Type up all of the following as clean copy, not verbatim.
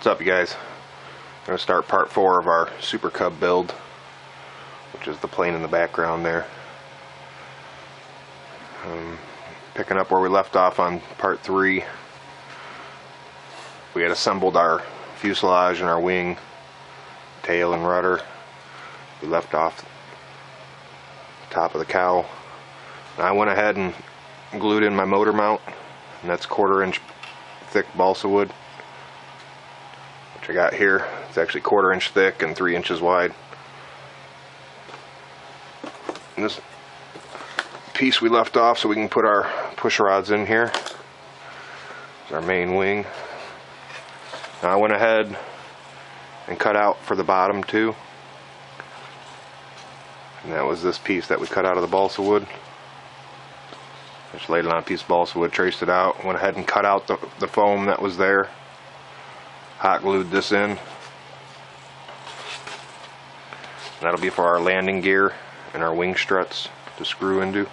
What's up, you guys? I'm going to start part 4 of our Super Cub build, which is the plane in the background there. Picking up where we left off on part 3. We had assembled our fuselage and our wing, tail and rudder. We left off the top of the cowl. And I went ahead and glued in my motor mount, and that's 1/4 inch thick balsa wood, which I got here. It's actually 1/4 inch thick and 3 inches wide. And this piece we left off so we can put our push rods in here. It's our main wing. Now I went ahead and cut out for the bottom too, and that was this piece that we cut out of the balsa wood. Just laid it on a piece of balsa wood, traced it out, went ahead and cut out the foam that was there, hot glued this in. And that'll be for our landing gear and our wing struts to screw into.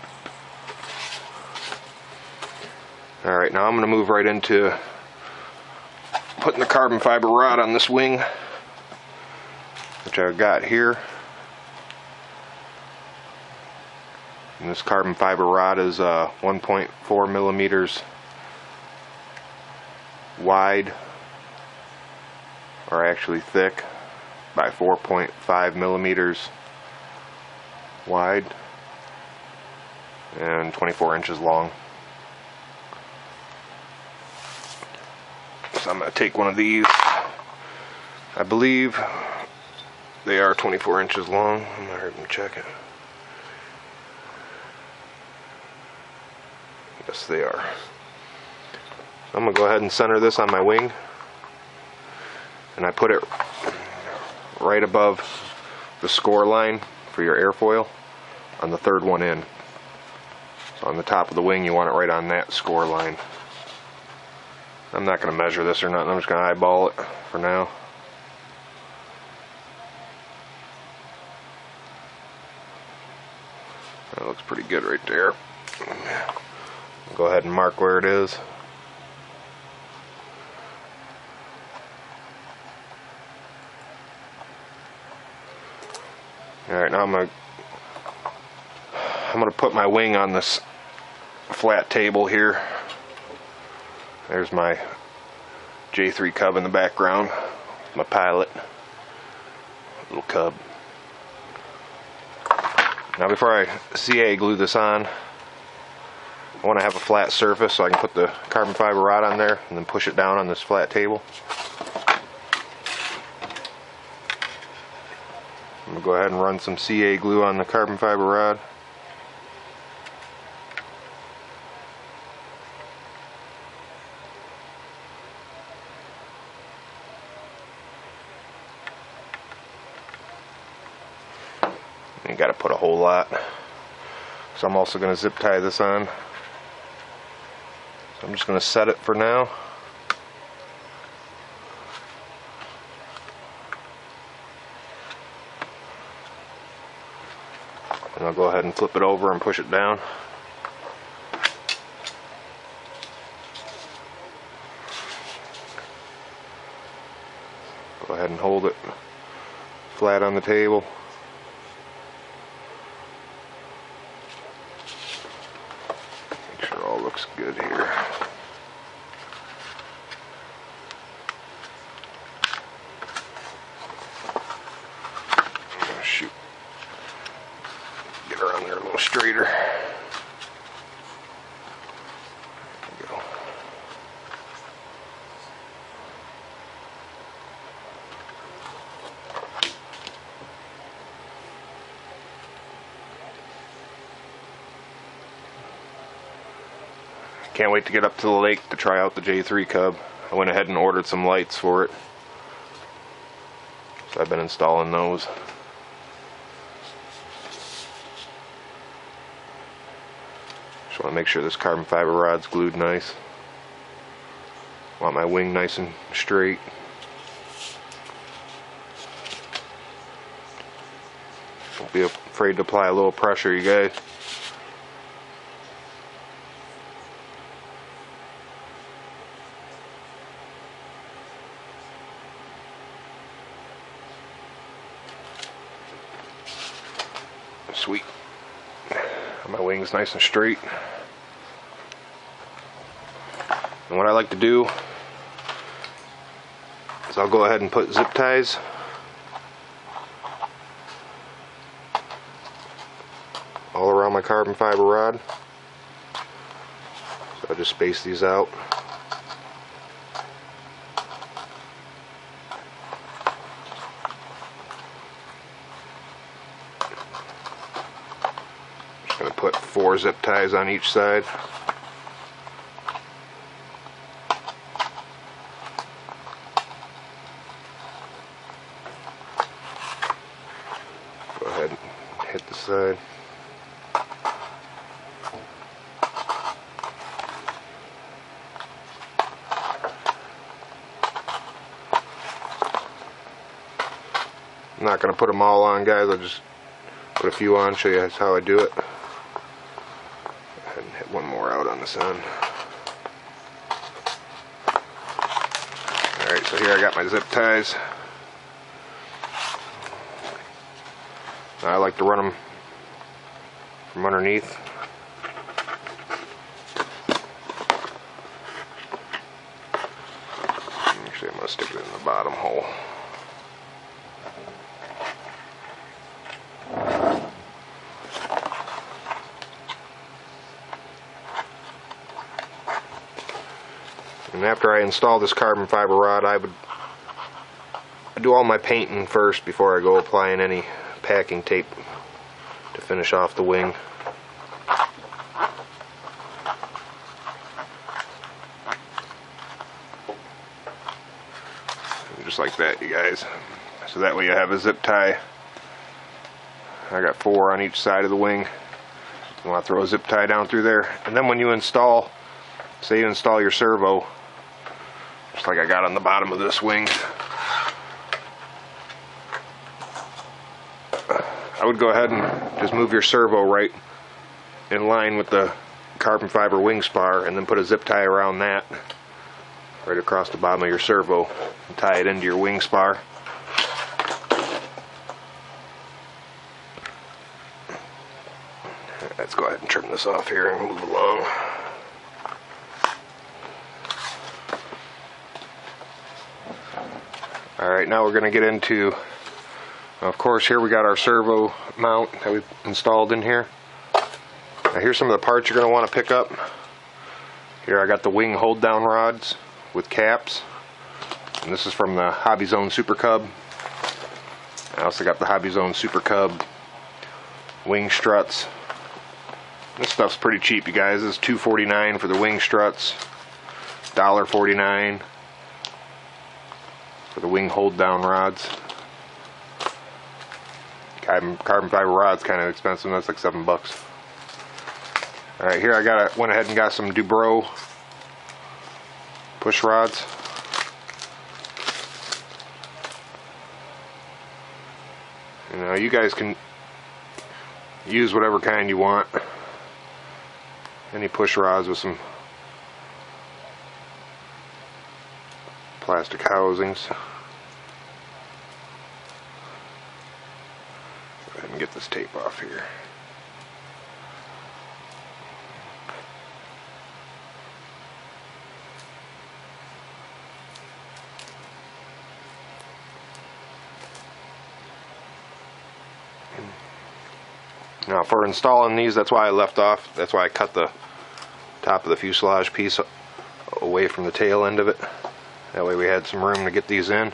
Alright, now I'm going to move right into putting the carbon fiber rod on this wing, which I've got here. And this carbon fiber rod is 1.4 millimeters wide, or actually thick, by 4.5 millimeters wide, and 24 inches long. So I'm going to take one of these. I believe they are 24 inches long. I'm going to hurry and check it. Yes, they are. So I'm going to go ahead and center this on my wing, and I put it right above the score line for your airfoil on the 3rd one in. So on the top of the wing, you want it right on that score line. I'm not going to measure this or nothing. I'm just going to eyeball it for now. That looks pretty good right there. Go ahead and mark where it is. Alright, now I'm gonna put my wing on this flat table here. There's my J3 Cub in the background, my pilot, little Cub. Now before I CA glue this on, I want to have a flat surface so I can put the carbon fiber rod on there and then push it down on this flat table. I'm going to go ahead and run some CA glue on the carbon fiber rod. You got to put a whole lot. So I'm also going to zip tie this on. So I'm just going to set it for now. And I'll go ahead and flip it over and push it down. Go ahead and hold it flat on the table. Make sure all looks good here. Oh, shoot. Get her on there a little straighter. There we go. Can't wait to get up to the lake to try out the J3 Cub. I went ahead and ordered some lights for it, so I've been installing those. Just want to make sure this carbon fiber rod's glued nice. Want my wing nice and straight. Don't be afraid to apply a little pressure, you guys. Sweet. My wing's nice and straight. And what I like to do is I'll go ahead and put zip ties all around my carbon fiber rod. So I just space these out. Just going to put 4 zip ties on each side. Go ahead and hit the side. I'm not going to put them all on, guys. I'll just put a few on, show you how I do it. Go ahead and hit one more out on this end. Alright, so here I got my zip ties. I like to run them from underneath. Actually, I'm going to stick it in the bottom hole. And after I install this carbon fiber rod, I do all my painting first before I go applying any packing tape to finish off the wing. And just like that, you guys. So that way you have a zip tie. I got 4 on each side of the wing. You want to throw a zip tie down through there. And then when you install, say you install your servo, just like I got on the bottom of this wing, I would go ahead and just move your servo right in line with the carbon fiber wing spar, and then put a zip tie around that right across the bottom of your servo and tie it into your wing spar. Let's go ahead and trim this off here and move along. Alright, now we're going to get into, of course, here we got our servo mount that we've installed in here. Now here's some of the parts you're going to want to pick up. Here I got the wing hold down rods with caps. And this is from the Hobby Zone Super Cub. I also got the Hobby Zone Super Cub wing struts. This stuff's pretty cheap, you guys. This is $2.49 for the wing struts, $1.49 for the wing hold down rods. Carbon fiber rod's kind of expensive. That's like $7. Alright, here I went ahead and got some Dubro push rods. You know, you guys can use whatever kind you want. Any push rods with some plastic housings. Go ahead and get this tape off here. Now for installing these, that's why I left off, that's why I cut the top of the fuselage piece away from the tail end of it. That way we had some room to get these in.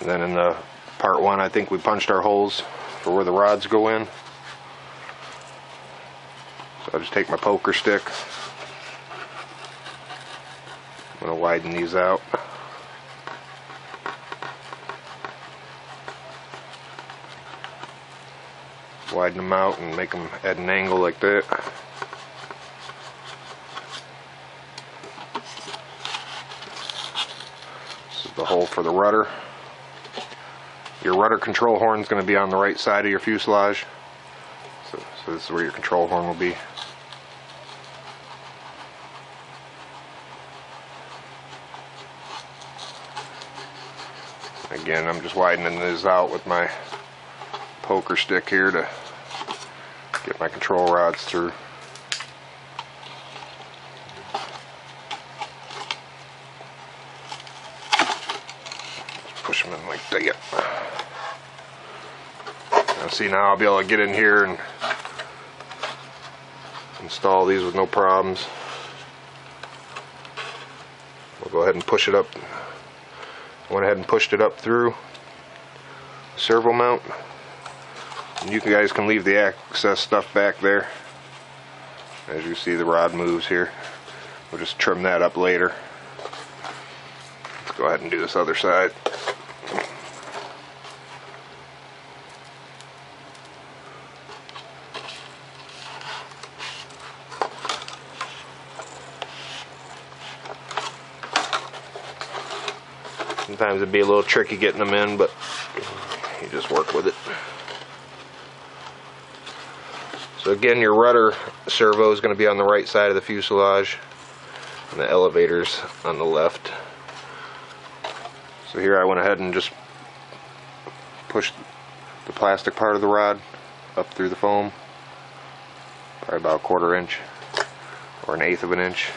And then in the part 1, I think we punched our holes for where the rods go in. So I'll just take my poker stick. I'm going to widen these out. Widen them out and make them at an angle like that. This is the hole for the rudder. Your rudder control horn is going to be on the right side of your fuselage. So this is where your control horn will be. Again, I'm just widening this out with my poker stick here to get my control rods through. Push them in like that. Now see, now I'll be able to get in here and install these with no problems. We'll go ahead and push it up. Went ahead and pushed it up through the servo mount. And you guys can leave the excess stuff back there. As you see, the rod moves here. We'll just trim that up later. Let's go ahead and do this other side. Sometimes it'd be a little tricky getting them in, but you just work with it. So again, your rudder servo is going to be on the right side of the fuselage, and the elevator's on the left. So here I went ahead and just pushed the plastic part of the rod up through the foam, probably about 1/4 inch or 1/8 of an inch.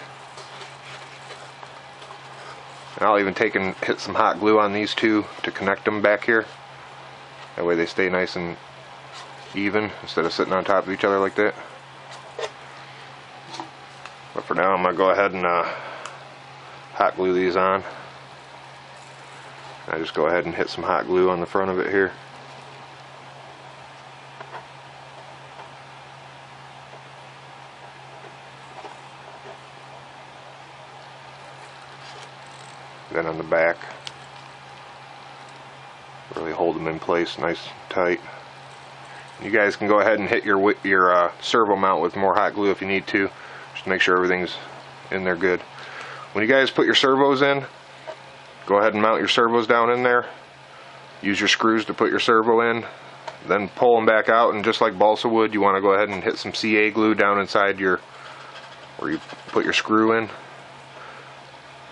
And I'll even take and hit some hot glue on these two to connect them back here. That way they stay nice and even instead of sitting on top of each other like that. But for now I'm going to go ahead and hot glue these on. I just go ahead and hit some hot glue on the front of it here. Then on the back, really hold them in place nice and tight. You guys can go ahead and hit your servo mount with more hot glue if you need to, just to make sure everything's in there good. When you guys put your servos in, go ahead and mount your servos down in there. Use your screws to put your servo in, then pull them back out, and just like balsa wood, you want to go ahead and hit some CA glue down inside where you put your screw in.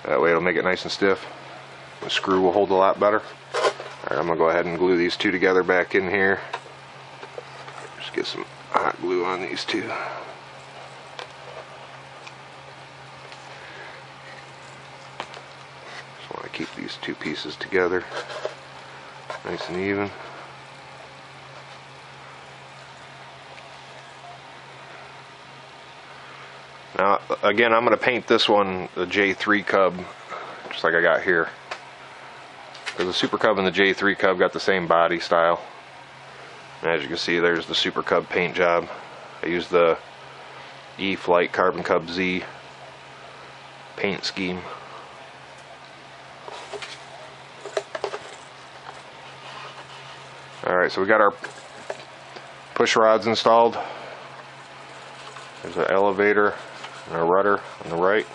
That way it'll make it nice and stiff. The screw will hold a lot better. Alright, I'm going to go ahead and glue these two together back in here. Just get some hot glue on these two. Just want to keep these two pieces together nice and even. Now again, I'm going to paint this one the J3 Cub, just like I got here. Because the Super Cub and the J3 Cub got the same body style. And as you can see, there's the Super Cub paint job. I used the E-Flite Carbon Cub Z paint scheme. Alright, so we got our push rods installed. There's an elevator and a rudder on the right.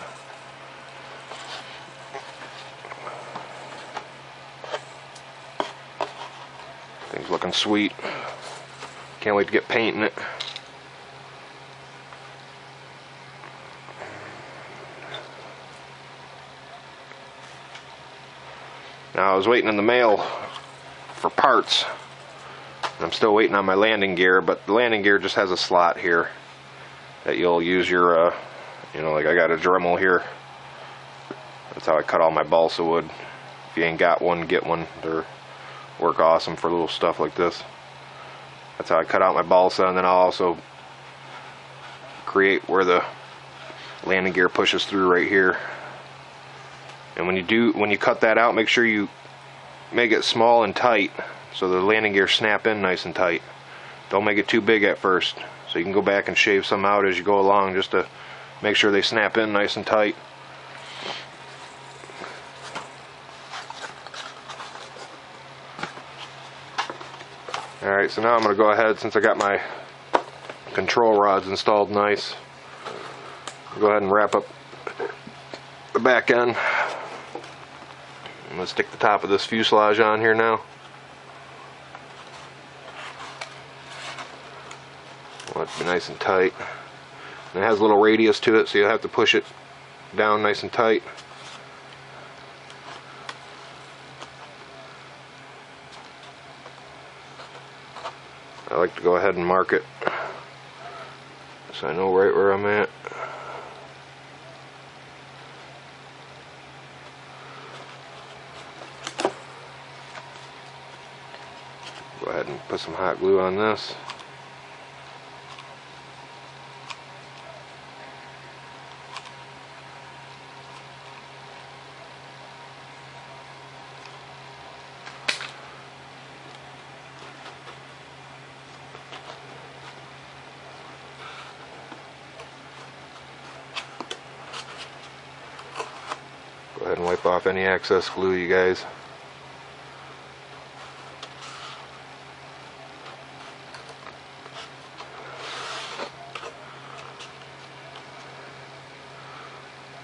Thing's looking sweet. Can't wait to get paint in it. Now I was waiting in the mail for parts. I'm still waiting on my landing gear, but the landing gear just has a slot here that you'll use your like I got a Dremel here. That's how I cut all my balsa wood. If you ain't got one, get one. They're work awesome for little stuff like this. That's how I cut out my balsa, and then I'll also create where the landing gear pushes through right here. And when you cut that out, make sure you make it small and tight so the landing gear snap in nice and tight. Don't make it too big at first. So you can go back and shave some out as you go along just to make sure they snap in nice and tight. Alright, so now I'm going to go ahead, since I got my control rods installed nice, go ahead and wrap up the back end. I'm going to stick the top of this fuselage on here now. Want it to be nice and tight. And it has a little radius to it, so you'll have to push it down nice and tight. like to go ahead and mark it so I know right where I'm at. Go ahead and put some hot glue on this. Go ahead and wipe off any excess glue, you guys.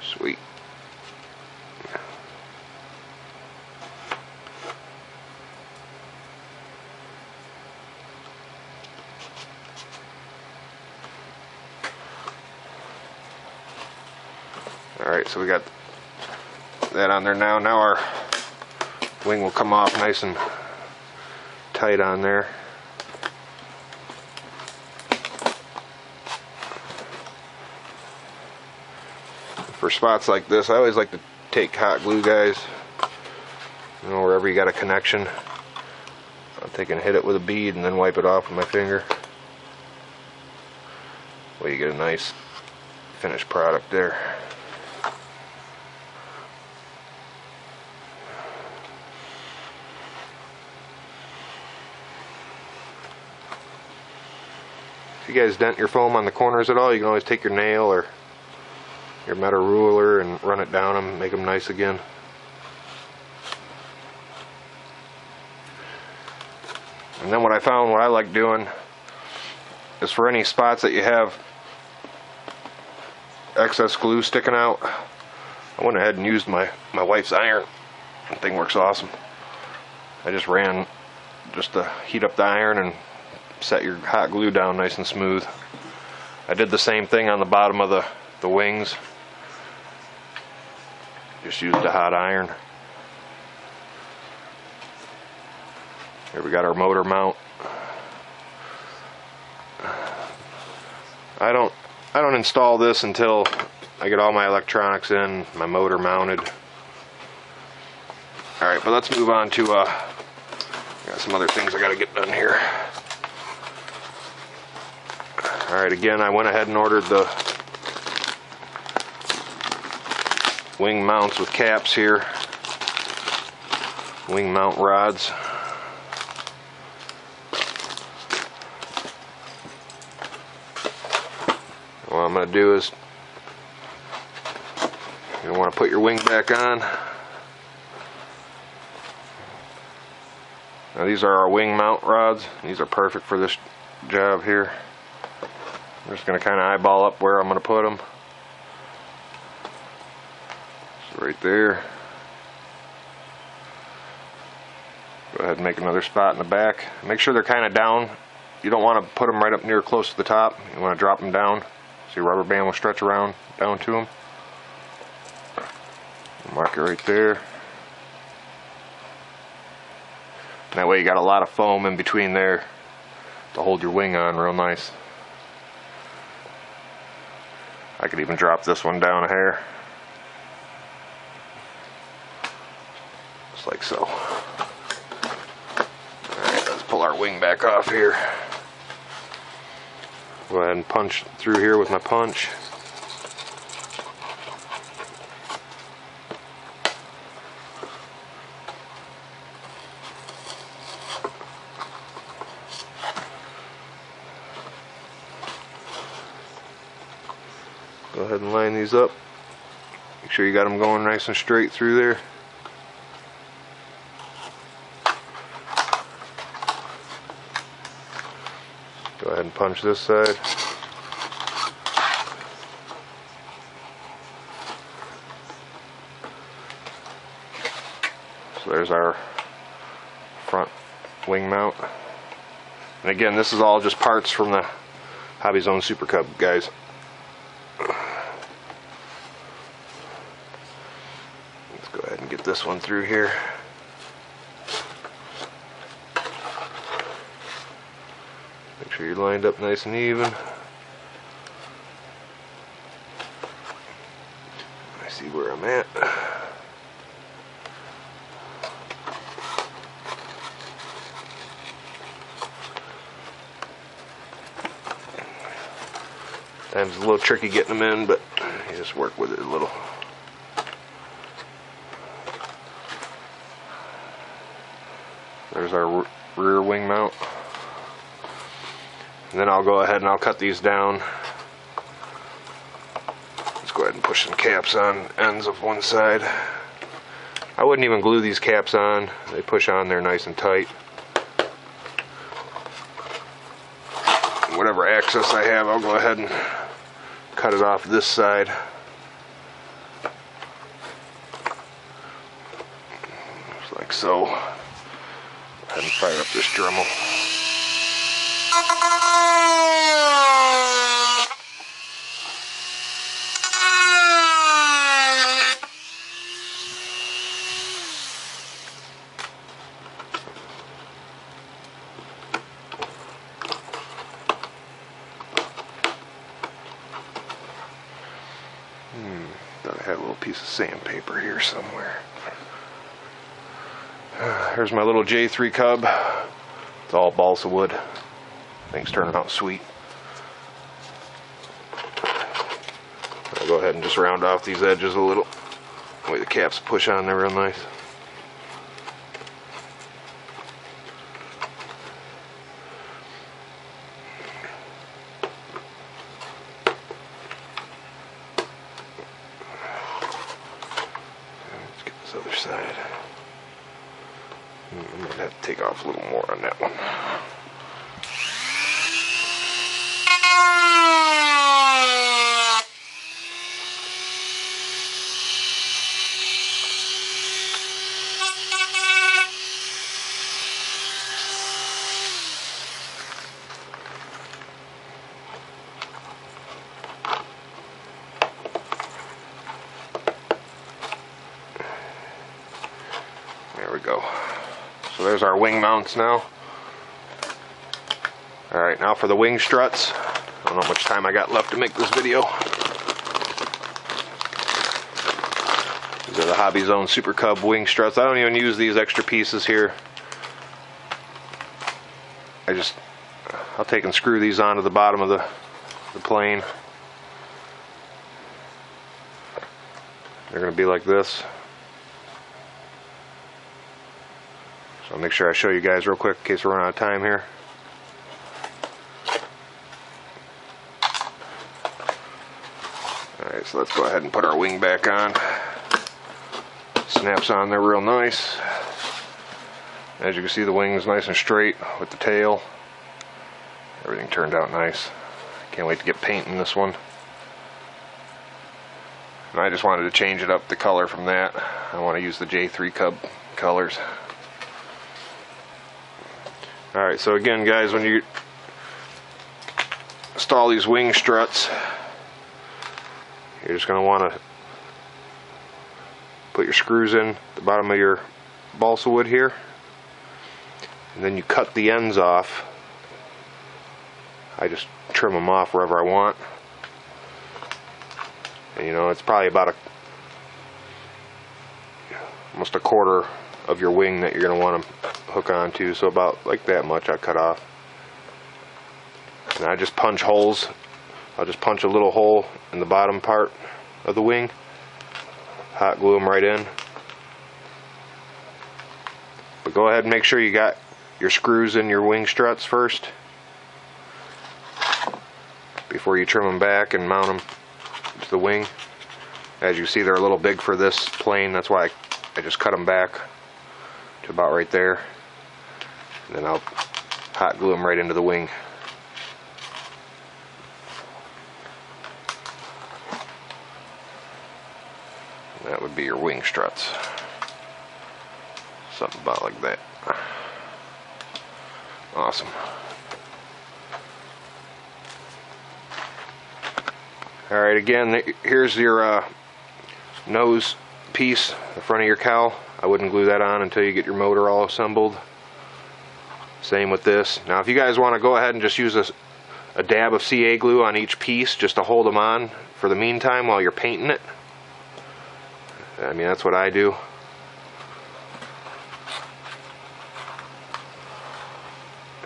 Sweet. Alright, so we got that on there now. Now our wing will come off nice and tight on there. For spots like this, I always like to take hot glue, guys. You know, wherever you got a connection, I'll take and hit it with a bead and then wipe it off with my finger. Well, you get a nice finished product there. If you guys dent your foam on the corners at all, you can always take your nail or your metal ruler and run it down them, make them nice again. And then what I found, what I like doing, is for any spots that you have excess glue sticking out, I went ahead and used my wife's iron. That thing works awesome. I just ran just to heat up the iron and set your hot glue down nice and smooth. I did the same thing on the bottom of the wings. Just used a hot iron. Here we got our motor mount. I don't install this until I get all my electronics in, my motor mounted. Alright, but let's move on to got some other things I gotta get done here. Alright, again, I went ahead and ordered the wing mounts with caps here. Wing mount rods. What I'm going to do is, you want to put your wing back on. Now these are our wing mount rods. These are perfect for this job here. I'm just going to kind of eyeball up where I'm going to put them. So right there. Go ahead and make another spot in the back. Make sure they're kind of down. You don't want to put them right up near close to the top. You want to drop them down so your rubber band will stretch around down to them. Mark it right there. That way you got a lot of foam in between there to hold your wing on real nice. I could even drop this one down a hair. Just like so. Alright, let's pull our wing back off here. Go ahead and punch through here with my punch. Go ahead and line these up. Make sure you got them going nice and straight through there. Go ahead and punch this side. So there's our front wing mount. And again, this is all just parts from the Hobby Zone Super Cub, guys. Let's go ahead and get this one through here. sure you're lined up nice and even. I see where I'm at. Sometimes it's a little tricky getting them in, but you just work with it a little. There's our rear wing mount. And then I'll go ahead and I'll cut these down. Let's go ahead and push some caps on ends of one side. I wouldn't even glue these caps on. They push on there nice and tight. Whatever access I have, I'll go ahead and cut it off this side. Just like so. Go ahead and fire up this Dremel. Thought I had a little piece of sandpaper here somewhere. Here's my little J3 cub. It's all balsa wood. Things turning out sweet. I'll go ahead and just round off these edges a little. That way the caps push on there real nice. Let's get this other side. I might have to take off a little more on that one. There we go. So there's our wing mounts now. Alright, now for the wing struts. I don't know how much time I got left to make this video. These are the Hobby Zone Super Cub wing struts. I don't even use these extra pieces here. I'll take and screw these onto the bottom of the plane. They're going to be like this. So I'll make sure I show you guys real quick in case we're running out of time here. Alright, so let's go ahead and put our wing back on. Snaps on there real nice. As you can see, the wing's nice and straight with the tail. Everything turned out nice. Can't wait to get painting this one. And I just wanted to change it up the color from that. I want to use the J3 Cub colors. Alright, so again guys, when you install these wing struts, you're just going to want to put your screws in the bottom of your balsa wood here, and then you cut the ends off. I just trim them off wherever I want. And you know, it's probably about almost a quarter of your wing that you're going to want to hook onto, so about like that much I cut off. And I just punch holes. I'll just punch a little hole in the bottom part of the wing, hot glue them right in. But go ahead and make sure you got your screws in your wing struts first before you trim them back and mount them to the wing. As you see, they're a little big for this plane. That's why I just cut them back to about right there. And then I'll hot glue them right into the wing. And that would be your wing struts. Something about like that. Awesome. Alright, again, here's your nose piece, the front of your cowl. I wouldn't glue that on until you get your motor all assembled. Same with this. Now if you guys want to go ahead and just use a dab of CA glue on each piece just to hold them on for the meantime while you're painting it, I mean, that's what I do.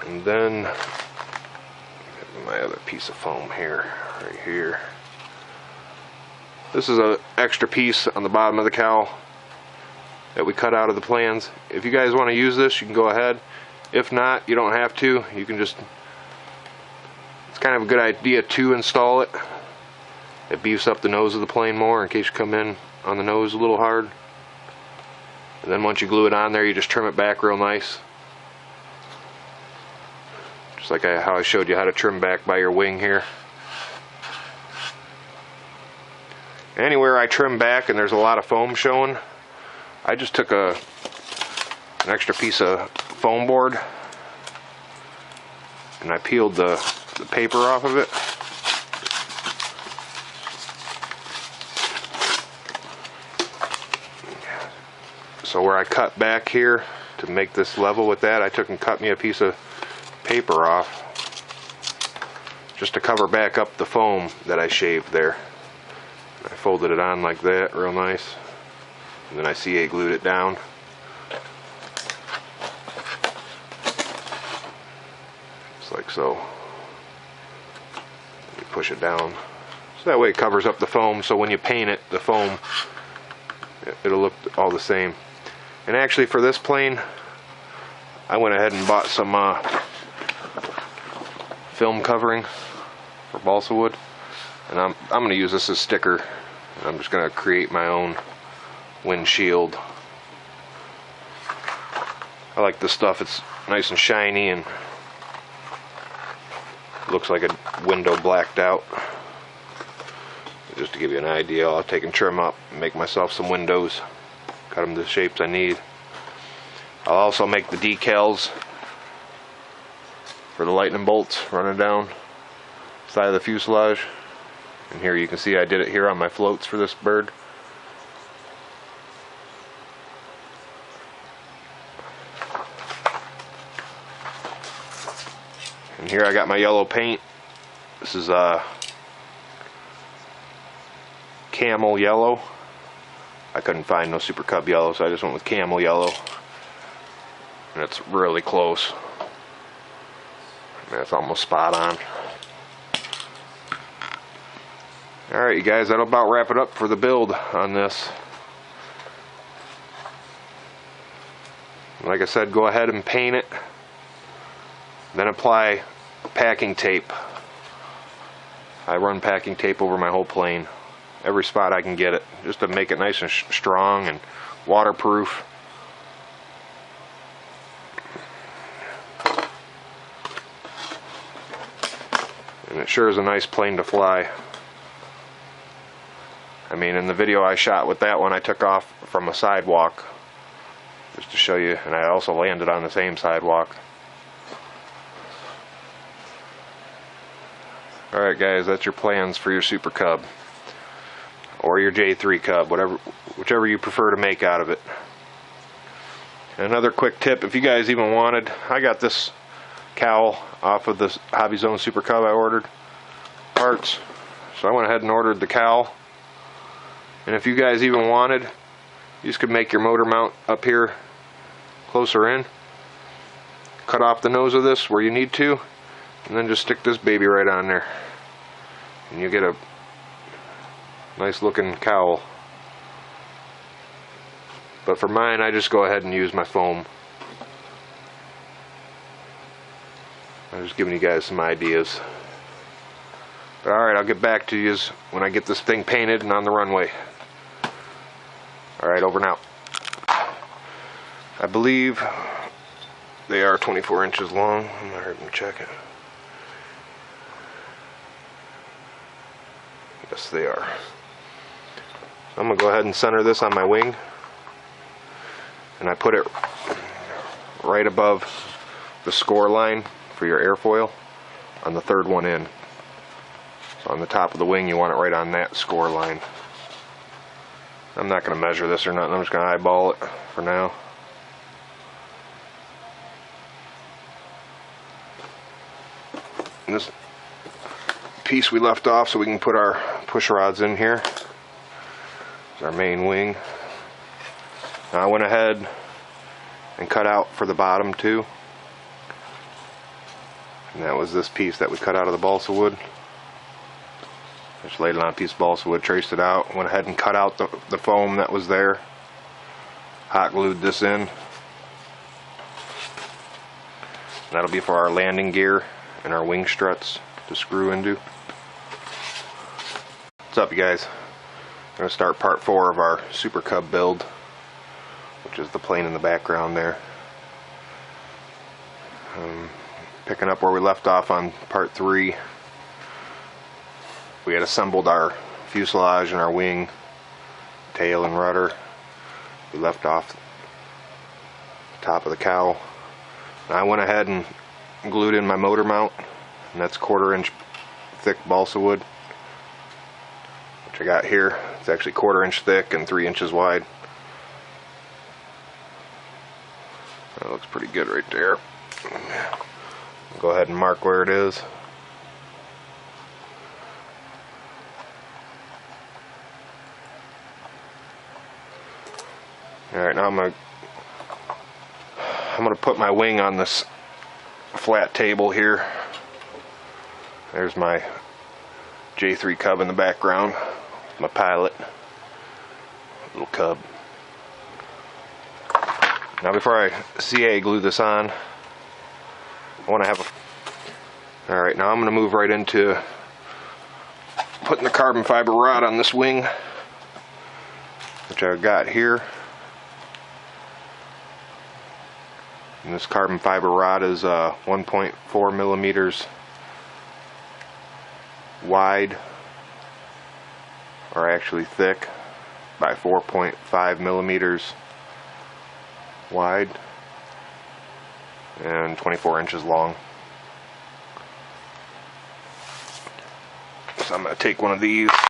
And then my other piece of foam here, right here. This is an extra piece on the bottom of the cowl that we cut out of the plans. If you guys want to use this, you can go ahead. If not, you don't have to. You can just, it's kind of a good idea to install it. It beefs up the nose of the plane more in case you come in on the nose a little hard. And then once you glue it on there, you just trim it back real nice. Just like how I showed you how to trim back by your wing here. Anywhere I trim back and there's a lot of foam showing, I just took an extra piece of foam board and I peeled the paper off of it. So where I cut back here to make this level with that, I took and cut me a piece of paper off just to cover back up the foam that I shaved there. I folded it on like that, real nice, and then I CA glued it down. Just like so. You push it down. So that way it covers up the foam, so when you paint it, the foam, it'll look all the same. And actually for this plane, I went ahead and bought some film covering for balsa wood. And I'm going to use this as sticker. I'm just going to create my own windshield. I like this stuff. It's nice and shiny and looks like a window blacked out. Just to give you an idea, I'll take and trim up and make myself some windows. Cut them to the shapes I need. I'll also make the decals for the lightning bolts running down the side of the fuselage. And here you can see I did it here on my floats for this bird. And here I got my yellow paint. This is camel yellow. I couldn't find no Super Cub yellow, so I just went with camel yellow. And it's really close. I mean, it's almost spot on. Alright you guys, that'll about wrap it up for the build on this. Like I said, go ahead and paint it. Then apply packing tape. I run packing tape over my whole plane. Every spot I can get it, just to make it nice and strong and waterproof. And it sure is a nice plane to fly. I mean, in the video I shot with that one, I took off from a sidewalk just to show you, and I also landed on the same sidewalk. Alright guys, that's your plans for your Super Cub. Or your J3 Cub, whichever you prefer to make out of it. And another quick tip, if you guys even wanted, I got this cowl off of the Hobby Zone Super Cub I ordered parts. So I went ahead and ordered the cowl. And if you guys even wanted, you just could make your motor mount up here closer in. Cut off the nose of this where you need to, and then just stick this baby right on there. And you get a nice looking cowl. But for mine, I just go ahead and use my foam. I'm just giving you guys some ideas. But alright, I'll get back to you when I get this thing painted and on the runway. Alright, over and out. I believe they are 24 inches long. I'm gonna hurry and check it. Yes, they are. So I'm gonna go ahead and center this on my wing. And I put it right above the score line for your airfoil on the third one in. So on the top of the wing, you want it right on that score line. I'm not going to measure this or nothing. I'm just going to eyeball it for now. this piece we left off so we can put our push rods in here. Our main wing. Now I went ahead and cut out for the bottom too, and that was this piece that we cut out of the balsa wood. Just laid it on a piece of balsa wood, traced it out, went ahead and cut out the foam that was there, hot glued this in. That'll be for our landing gear and our wing struts to screw into. What's up, you guys? I'm going to start part 4 of our Super Cub build, which is the plane in the background there. Picking up where we left off on part 3, we had assembled our fuselage and our wing, tail and rudder. We left off the top of the cowl. And I went ahead and glued in my motor mount, and that's 1/4 inch thick balsa wood, which I got here. It's actually 1/4 inch thick and 3 inches wide. That looks pretty good right there. Go ahead and mark where it is. Alright, now I'm gonna put my wing on this flat table here. There's my J3 Cub in the background, my pilot, little cub. Now before I CA glue this on, I want to have a... Alright, now I'm going to move right into putting the carbon fiber rod on this wing, which I've got here. And this carbon fiber rod is 1.4 millimeters wide, or actually thick, by 4.5 millimeters wide, and 24 inches long. So I'm going to take one of these,